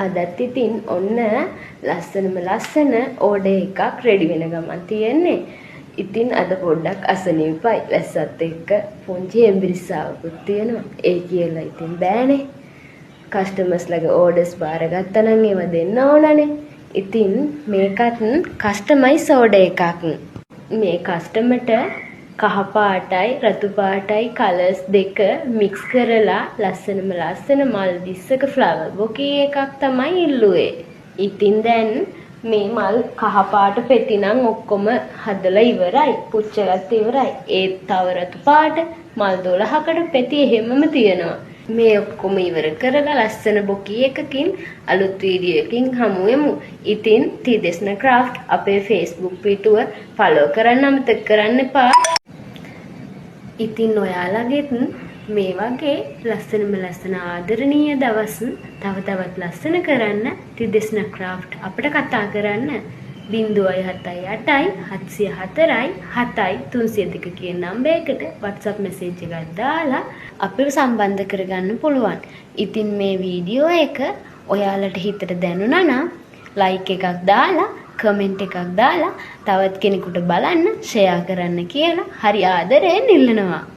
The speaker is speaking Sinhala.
අදත් ඉතින් ඔන්න ලස්සනම ලස්සන ඕඩර් එකක් රෙඩි වෙන ගමන් තියෙන්නේ. ඉතින් අද පොඩ්ඩක් අසනීපයි. වැස්සත් එක්ක පුංචි එම්බිරිස්සාවකුත් තියෙනවා. ඒ කියලා ඉතින් බෑනේ. කස්ටමර්ස්ලගේ ඕඩර්ස් බාරගත්තා නම් ඒව දෙන්න ඕනනේ. ඉතින් මේකත් කස්ටමයිස් ඕඩර් එකක්. මේ කස්ටමර්ට කහ පාටයි රතු පාටයි කලර්ස් දෙක මික්ස් කරලා ලස්සනම ලස්සන මල් 20ක ෆ්ලවර් බොකේ එකක් තමයි ඉල්ලුවේ. ඉතින් දැන් මේ මල් කහ පාට පෙති නම් ඔක්කොම හදලා ඉවරයි. පුච්චලත් ඉවරයි. ඒත් තව රතු පාට මල් 12කට පෙති එහෙමම තියෙනවා. මේ ඔක්කොම ඉවර කරලා ලස්සන බොකේ එකකින් අලුත් වීඩියෝ එකකින් හමු වෙමු. ඉතින් තිදෙස්න ක්‍රාෆ්ට් අපේ Facebook පිටුව ෆලෝ කරන්න අමතක කරන්න එපා. ඉතින් ඔයාලගෙත් මේ වගේ ලස්සනම ලස්සන ආදරණීය දවස් තව තවත් ලස්සන කරන්න තිදෙස්න ක්‍රාෆ්ට් අපිට කතා කරන්න 078 704 7302 කියන නම්බරයකට WhatsApp message එකක් දාලා අපිව සම්බන්ධ කරගන්න පුළුවන්. ඉතින් මේ වීඩියෝ එක ඔයාලට හිතට දැනුණා නම් like එකක් දාලා කමෙන්ට් එකක් දාලා තවත් කෙනෙකුට බලන්න ෂෙයා කරන්න කියලා හරි ආදරයෙන් ඉල්ලනවා.